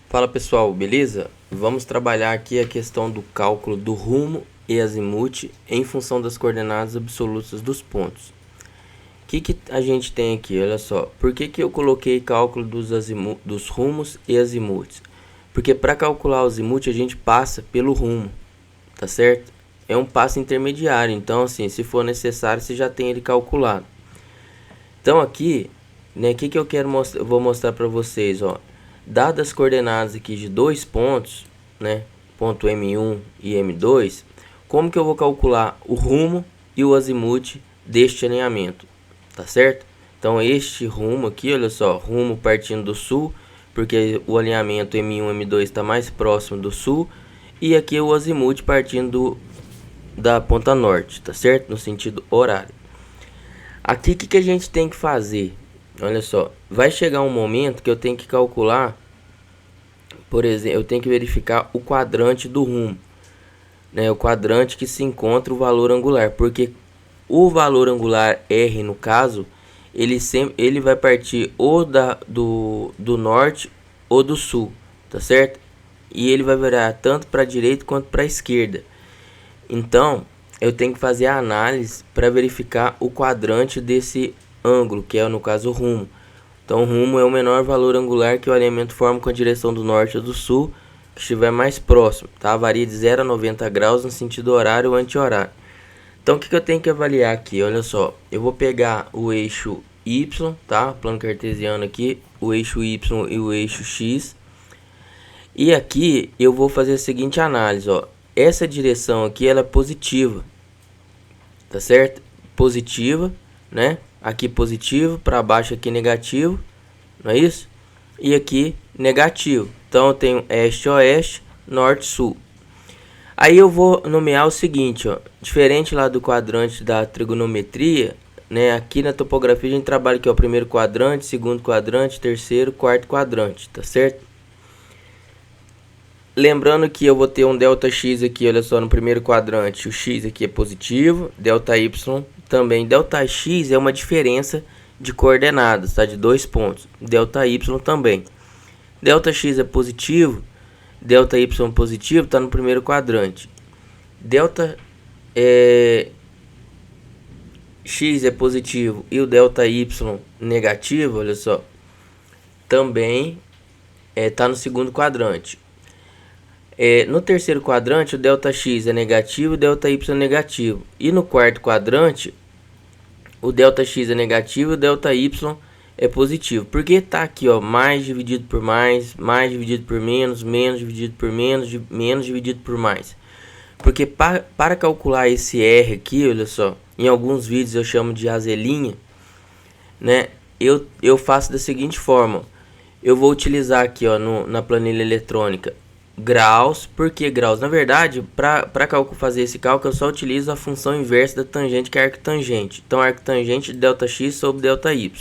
Fala pessoal, beleza? Vamos trabalhar aqui a questão do cálculo do rumo e azimuth em função das coordenadas absolutas dos pontos. O que a gente tem aqui? Olha só, por que eu coloquei cálculo dos rumos e azimuths? Porque para calcular o azimuth a gente passa pelo rumo, tá certo? É um passo intermediário, então assim, se for necessário você já tem ele calculado. Então aqui, né, o que eu quero mostrar, vou mostrar para vocês, ó. Dadas as coordenadas aqui de dois pontos, né, ponto M1 e M2, como que eu vou calcular o rumo e o azimuth deste alinhamento, tá certo? Então este rumo aqui, olha só, rumo partindo do sul, porque o alinhamento M1 e M2 está mais próximo do sul, e aqui o azimuth partindo da ponta norte, tá certo? No sentido horário. Aqui o que a gente tem que fazer? Olha só, vai chegar um momento que eu tenho que calcular, por exemplo, eu tenho que verificar o quadrante do rumo, né? O quadrante que se encontra o valor angular, porque o valor angular R, no caso, ele vai partir ou do norte ou do sul, tá certo? E ele vai virar tanto para a direita quanto para a esquerda. Então, eu tenho que fazer a análise para verificar o quadrante desse ângulo, que é no caso o rumo. Então, o rumo é o menor valor angular que o alinhamento forma com a direção do norte ou do sul, que estiver mais próximo, tá? Varia de 0 a 90 graus no sentido horário ou anti-horário. Então, o que eu tenho que avaliar aqui? Olha só, eu vou pegar o eixo Y, tá? Plano cartesiano aqui, o eixo Y e o eixo X. E aqui eu vou fazer a seguinte análise, ó. Essa direção aqui ela é positiva, tá certo? Positiva, né? Aqui positivo, para baixo aqui negativo, não é isso? E aqui negativo. Então eu tenho este-oeste, norte-sul. Aí eu vou nomear o seguinte, ó, diferente lá do quadrante da trigonometria, né? Aqui na topografia a gente trabalha aqui, ó, primeiro quadrante, segundo quadrante, terceiro, quarto quadrante, tá certo? Lembrando que eu vou ter um ΔX aqui, olha só, no primeiro quadrante, o X aqui é positivo, ΔY também. ΔX é uma diferença de coordenadas, tá? De dois pontos. ΔY também. ΔX é positivo, ΔY positivo, tá no primeiro quadrante. X é positivo e o ΔY negativo, olha só, também tá no segundo quadrante. No terceiro quadrante, o ΔX é negativo e o ΔY é negativo. E no quarto quadrante, o ΔX é negativo e o ΔY é positivo. Porque tá aqui, ó, mais dividido por mais dividido por menos, menos dividido por menos, menos dividido por mais. Porque para calcular esse R aqui, olha só, em alguns vídeos eu chamo de azelinha, né? Eu faço da seguinte forma. Eu vou utilizar aqui, ó, na planilha eletrônica, graus. Por que graus? Na verdade, para fazer esse cálculo, eu só utilizo a função inversa da tangente, que é a arctangente. Então, arctangente de ΔX sobre ΔY.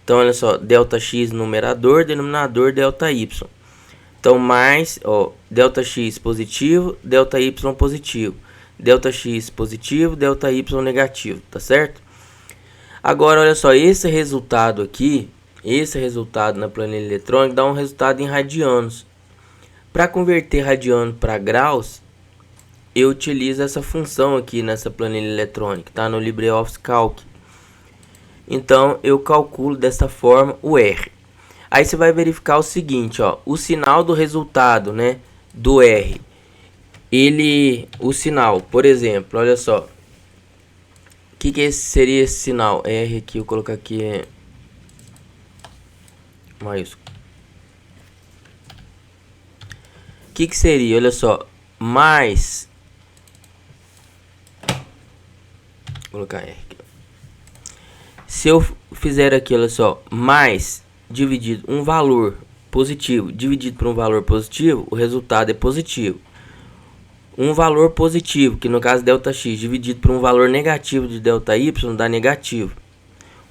Então, olha só, ΔX numerador, denominador ΔY. Então, mais, ó, ΔX positivo, ΔY positivo. ΔX positivo, ΔY negativo, tá certo? Agora, olha só, esse resultado aqui, esse resultado na planilha eletrônica dá um resultado em radianos. Para converter radiano para graus, eu utilizo essa função aqui nessa planilha eletrônica, tá? No LibreOffice Calc. Então, eu calculo dessa forma o R. Aí você vai verificar o seguinte, ó, o sinal do resultado, né, do R. O sinal, por exemplo, olha só. O que seria esse sinal? R aqui, eu vou colocar aqui é maiúsculo. O que seria? Olha só, mais, vou colocar R aqui. Se eu fizer aqui, olha só, mais dividido um valor positivo dividido por um valor positivo, o resultado é positivo. Um valor positivo, que no caso ΔX, dividido por um valor negativo de ΔY, dá negativo.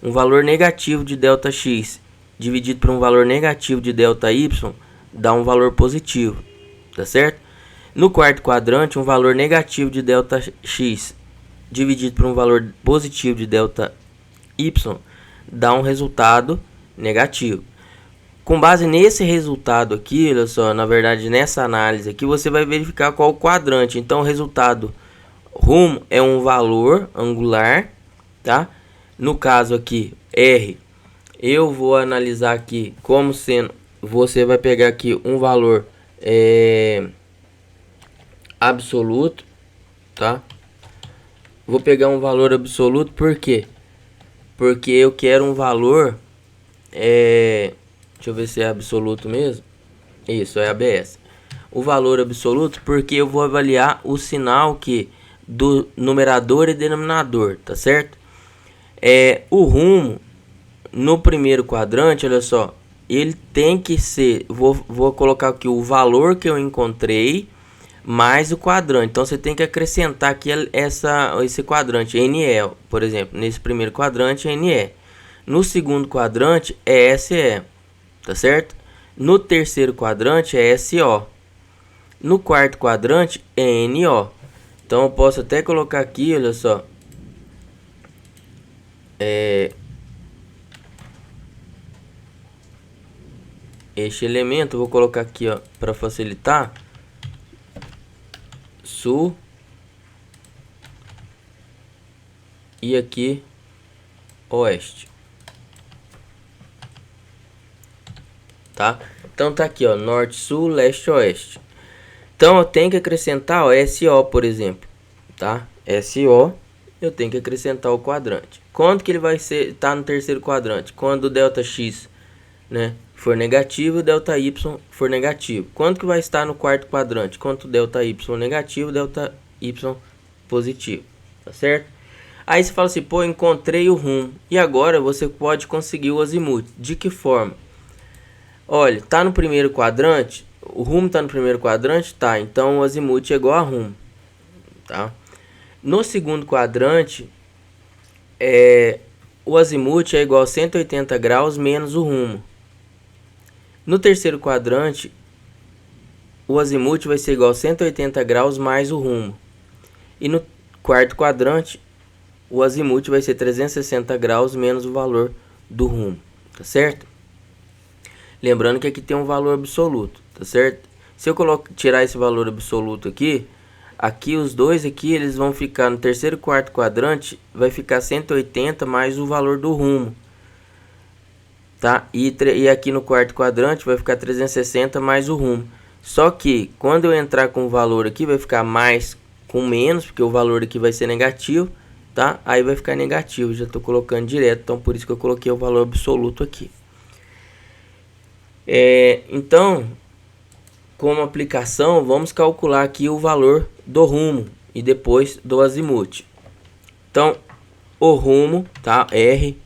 Um valor negativo de ΔX dividido por um valor negativo de ΔY dá um valor positivo, tá certo? No quarto quadrante, um valor negativo de ΔX dividido por um valor positivo de ΔY dá um resultado negativo. Com base nesse resultado aqui, olha só, na verdade nessa análise aqui, você vai verificar qual o quadrante. Então o resultado rumo é um valor angular, tá? No caso aqui, R, eu vou analisar aqui como sendo, você vai pegar aqui um valor absoluto, tá? Vou pegar um valor absoluto, por quê? Porque eu quero um valor, deixa eu ver se é absoluto mesmo. Isso, é ABS. O valor absoluto, porque eu vou avaliar o sinal que do numerador e denominador, tá certo? O rumo no primeiro quadrante, olha só, ele tem que ser, vou colocar aqui o valor que eu encontrei mais o quadrante. Então você tem que acrescentar aqui esse quadrante NE, por exemplo, nesse primeiro quadrante é NE. No segundo quadrante é SE, tá certo? No terceiro quadrante é SO. No quarto quadrante é NO. Então eu posso até colocar aqui, olha só, este elemento, eu vou colocar aqui, ó, para facilitar, sul, e aqui oeste, tá? Então tá aqui, ó, norte, sul, leste, oeste. Então eu tenho que acrescentar, ó, SO, por exemplo, tá? SO, eu tenho que acrescentar o quadrante. Quando que ele vai ser, tá no terceiro quadrante? Quando o delta x, né, for negativo, o delta y for negativo. Quando que vai estar no quarto quadrante? Quando o delta y negativo, delta y positivo, tá certo? Aí você fala assim, pô, encontrei o rumo. E agora você pode conseguir o azimuth. De que forma? Olha, tá no primeiro quadrante, o rumo tá no primeiro quadrante, tá? Então o azimuth é igual a rumo, tá? No segundo quadrante, o azimuth é igual a 180 graus menos o rumo. No terceiro quadrante, o azimuth vai ser igual a 180 graus mais o rumo. E no quarto quadrante, o azimuth vai ser 360 graus menos o valor do rumo, tá certo? Lembrando que aqui tem um valor absoluto, tá certo? Se eu tirar esse valor absoluto aqui, aqui os dois aqui, eles vão ficar no terceiro e quarto quadrante, vai ficar 180 mais o valor do rumo, tá? E aqui no quarto quadrante vai ficar 360 mais o rumo. Só que quando eu entrar com o valor aqui, vai ficar mais com menos, porque o valor aqui vai ser negativo, tá? Aí vai ficar negativo, já estou colocando direto, então por isso que eu coloquei o valor absoluto aqui. Então, como aplicação, vamos calcular aqui o valor do rumo e depois do azimuth. Então, o rumo, tá? R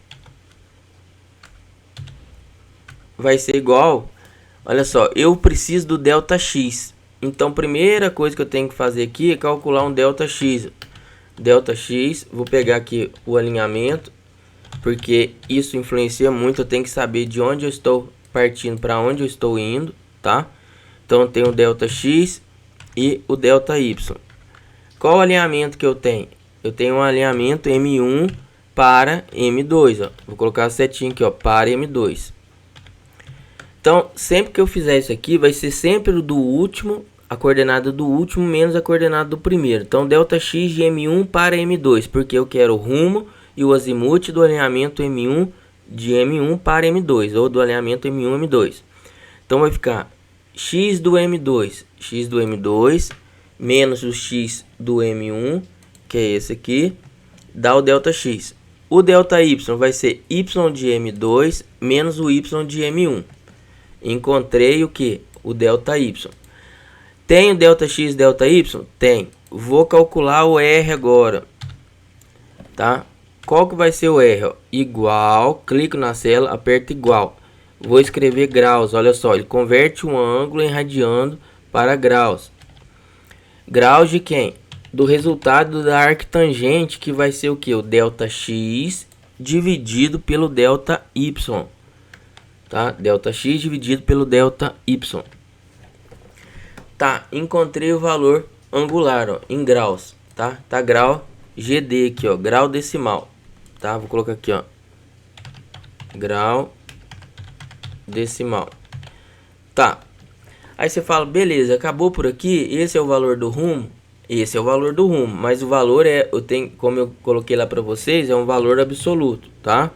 vai ser igual, olha só, eu preciso do delta x. Então, primeira coisa que eu tenho que fazer aqui é calcular um delta x. Delta x, vou pegar aqui o alinhamento, porque isso influencia muito, eu tenho que saber de onde eu estou partindo para onde eu estou indo, tá? Então eu tenho o delta x e o delta y. Qual o alinhamento que eu tenho? Eu tenho um alinhamento M1 para M2, ó. Vou colocar a setinha aqui, ó, para M2. Então, sempre que eu fizer isso aqui, vai ser sempre do último, a coordenada do último menos a coordenada do primeiro. Então, delta x de M1 para M2, porque eu quero o rumo e o azimuth do alinhamento M1 de M1 para M2, ou do alinhamento M1 M2. Então vai ficar x do M2 menos o x do M1, que é esse aqui, dá o delta x. O delta y vai ser y de M2 menos o y de M1. Encontrei o que? O delta y. Tem o delta x e delta y? Tem. Vou calcular o R agora, tá? Qual que vai ser o R? Igual, clico na célula, aperto igual. Vou escrever graus, olha só, ele converte um ângulo em radiano para graus. Graus de quem? Do resultado da arctangente, que vai ser o que? O delta x dividido pelo delta y. Tá? Delta x dividido pelo delta y. Tá, encontrei o valor angular, ó, em graus, tá? Tá grau GD aqui, ó, grau decimal. Tá? Vou colocar aqui, ó, grau decimal. Tá. Aí você fala, beleza, acabou por aqui, esse é o valor do rumo? Esse é o valor do rumo, mas o valor como eu coloquei lá para vocês, é um valor absoluto, tá?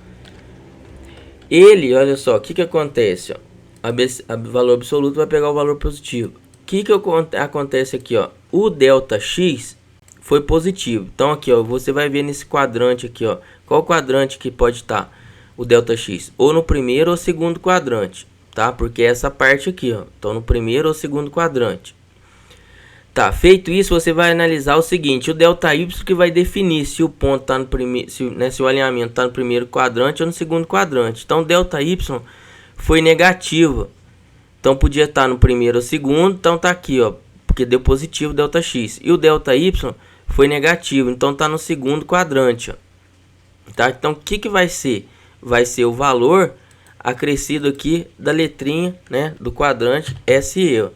Ele, olha só, o que que acontece, ó? A valor absoluto vai pegar o valor positivo. O que que acontece aqui, ó? O delta x foi positivo. Então aqui, ó, você vai ver nesse quadrante aqui, ó. Qual quadrante que pode estar o delta x? Ou no primeiro ou segundo quadrante, tá? Porque é essa parte aqui, ó. Então no primeiro ou segundo quadrante. Tá, feito isso, você vai analisar o seguinte, o delta y que vai definir se o ponto tá no primeiro, se o alinhamento tá no primeiro quadrante ou no segundo quadrante. Então delta y foi negativo. Então podia estar no primeiro ou segundo, então tá aqui, ó, porque deu positivo delta x. E o delta y foi negativo, então tá no segundo quadrante, ó. Tá? Então o que que vai ser? Vai ser o valor acrescido aqui da letrinha, né, do quadrante SE, ó.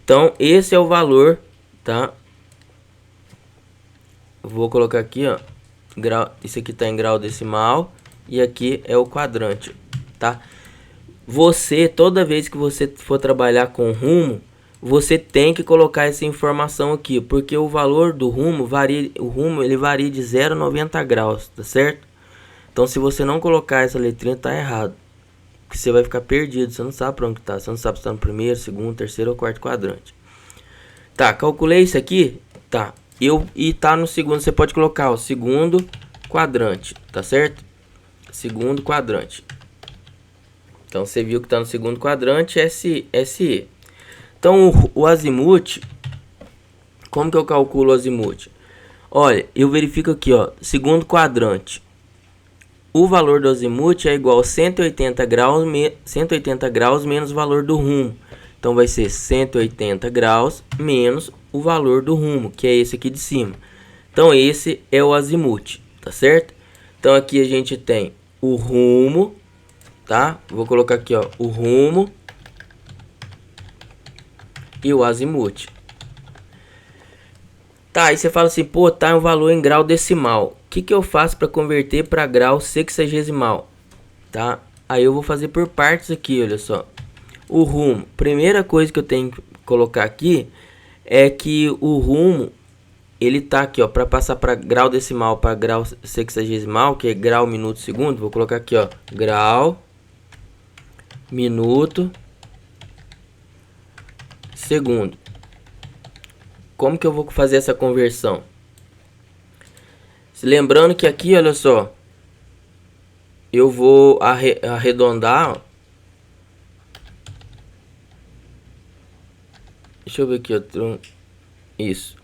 Então, esse é o valor, tá? Vou colocar aqui, ó, grau, isso aqui tá em grau decimal e aqui é o quadrante, tá? Você, toda vez que você for trabalhar com rumo, você tem que colocar essa informação aqui, porque o valor do rumo varia, ele varia de 0 a 90 graus, tá certo? Então, se você não colocar essa letrinha, tá errado. Porque você vai ficar perdido, você não sabe para onde tá, você não sabe se tá no primeiro, segundo, terceiro ou quarto quadrante. Tá, calculei isso aqui, tá, e tá no segundo, você pode colocar o segundo quadrante, tá certo? Segundo quadrante. Então, você viu que tá no segundo quadrante, SE. Então, o azimuth, como que eu calculo o azimuth? Olha, eu verifico aqui, ó, segundo quadrante. O valor do azimuth é igual a 180 graus menos o valor do rumo. Então vai ser 180 graus menos o valor do rumo, que é esse aqui de cima. Então esse é o azimuth, tá certo? Então aqui a gente tem o rumo, tá? Vou colocar aqui, ó, o rumo e o azimuth. Tá, aí você fala assim, pô, tá um valor em grau decimal. O que que eu faço para converter para grau sexagesimal? Tá? Aí eu vou fazer por partes aqui, olha só. O rumo, primeira coisa que eu tenho que colocar aqui é que o rumo, ele tá aqui, ó, para passar para grau decimal para grau sexagesimal, que é grau, minuto, segundo. Vou colocar aqui, ó, grau, minuto, segundo. Como que eu vou fazer essa conversão? Lembrando que aqui, olha só, eu vou arredondar, ó. Deixa eu ver aqui, ó, isso.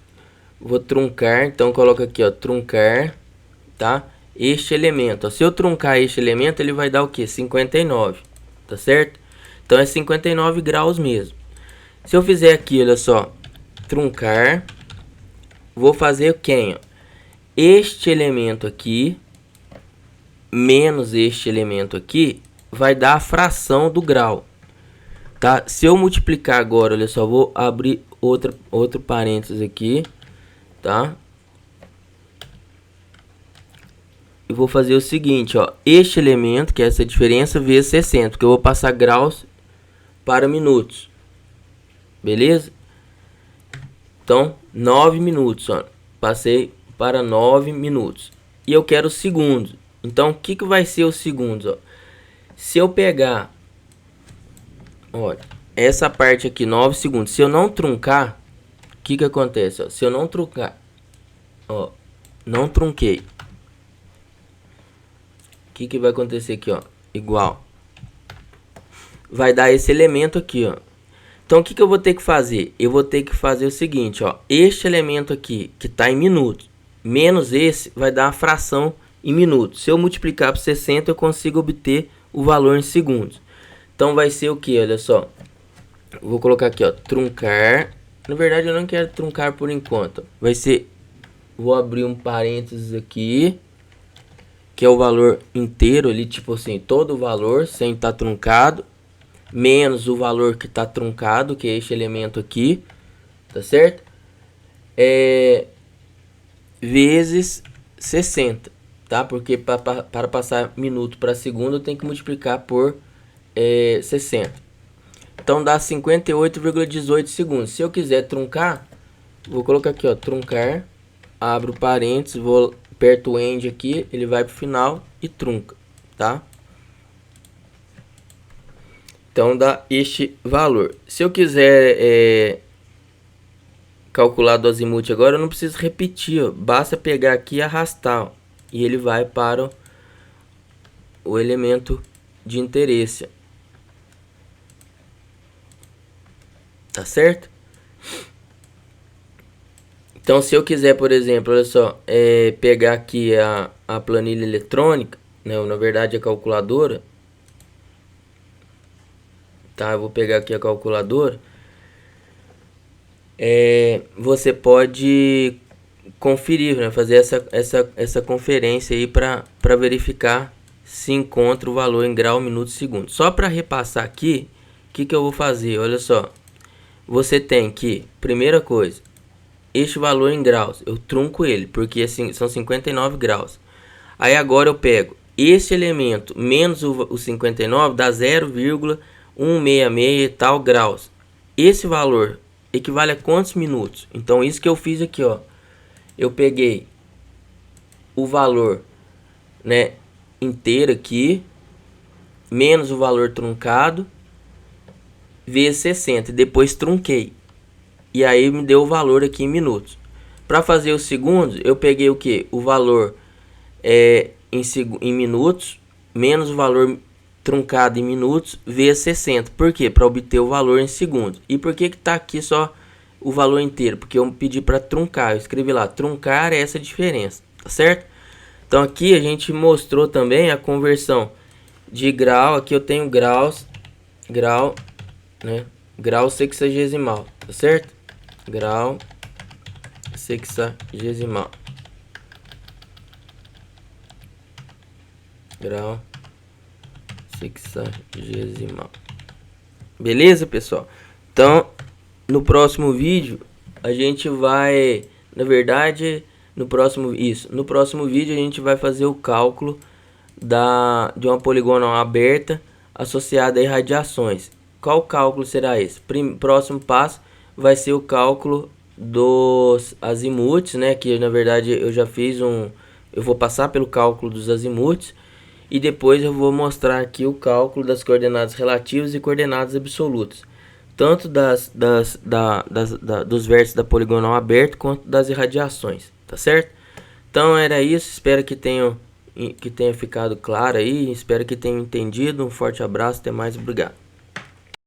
Vou truncar, então coloca aqui, ó, truncar, tá? Este elemento, ó. Se eu truncar este elemento, ele vai dar o que? 59, tá certo? Então é 59 graus mesmo. Se eu fizer aqui, olha só, truncar, vou fazer quem, ó? Este elemento aqui menos este elemento aqui vai dar a fração do grau, tá? Se eu multiplicar agora, olha só, vou abrir outro parênteses aqui, tá? E vou fazer o seguinte, ó, este elemento, que é essa diferença, vezes 60, que eu vou passar graus para minutos, beleza? Então, 9 minutos, ó, passei para 9 minutos. E eu quero segundos. Então, o que que vai ser os segundos, ó? Se eu pegar, olha, essa parte aqui, 9 segundos, se eu não truncar, o que que acontece, ó? Se eu não truncar, ó, não trunquei, o que que vai acontecer aqui, ó? Igual. Vai dar esse elemento aqui, ó. Então, o que que eu vou ter que fazer? Eu vou ter que fazer o seguinte, ó. Este elemento aqui, que está em minutos, menos esse, vai dar a fração em minutos. Se eu multiplicar por 60, eu consigo obter o valor em segundos. Então, vai ser o que? Olha só. Eu vou colocar aqui, ó, truncar. Na verdade, eu não quero truncar por enquanto. Vai ser... Vou abrir um parênteses aqui, que é o valor inteiro ali, tipo assim, todo o valor, sem estar truncado, menos o valor que está truncado, que é este elemento aqui, tá certo? Vezes 60, tá? Porque para passar minuto para segundo, eu tenho que multiplicar por 60. Então dá 58,18 segundos. Se eu quiser truncar, vou colocar aqui, ó, truncar, abro parênteses, vou aperto o end aqui, ele vai pro final e trunca, tá? Então dá este valor. Se eu quiser calcular do azimuth agora, eu não preciso repetir, ó. Basta pegar aqui e arrastar, ó, e ele vai para o elemento de interesse. Tá certo? Então, se eu quiser, por exemplo, olha só, pegar aqui a planilha eletrônica, né, ou na verdade a calculadora, tá? Eu vou pegar aqui a calculadora. Você pode conferir, né, fazer essa conferência aí para verificar se encontra o valor em grau, minuto, segundo. Só para repassar aqui, o que eu vou fazer? Olha só, você tem que, primeira coisa, este valor em graus, eu trunco ele, porque assim, são 59 graus. Aí agora eu pego este elemento menos o 59, dá 0,166 e tal graus. Esse valor equivale a quantos minutos? Então isso que eu fiz aqui, ó. Eu peguei o valor, né, inteiro aqui, menos o valor truncado, vezes 60, e depois trunquei. E aí me deu o valor aqui em minutos. Para fazer os segundos, eu peguei o que? O valor em minutos, menos o valor truncado em minutos, vezes 60. Por quê? Para obter o valor em segundos. E por que está aqui só o valor inteiro? Porque eu pedi para truncar. Eu escrevi lá, truncar é essa diferença. Tá certo? Então aqui a gente mostrou também a conversão de grau. Aqui eu tenho graus, né? Grau sexagesimal. Tá certo? Grau sexagesimal. Grau sexagesimal. Beleza, pessoal? Então, no próximo vídeo, a gente vai, na verdade, no próximo vídeo a gente vai fazer o cálculo de uma poligonal aberta associada a irradiações. Qual cálculo será esse? Próximo passo vai ser o cálculo dos azimuths, né? Que na verdade eu já fiz eu vou passar pelo cálculo dos azimuths e depois eu vou mostrar aqui o cálculo das coordenadas relativas e coordenadas absolutas, tanto dos vértices da poligonal aberta quanto das irradiações, tá certo? Então era isso, espero que tenha ficado claro aí, espero que tenham entendido. Um forte abraço, até mais, obrigado.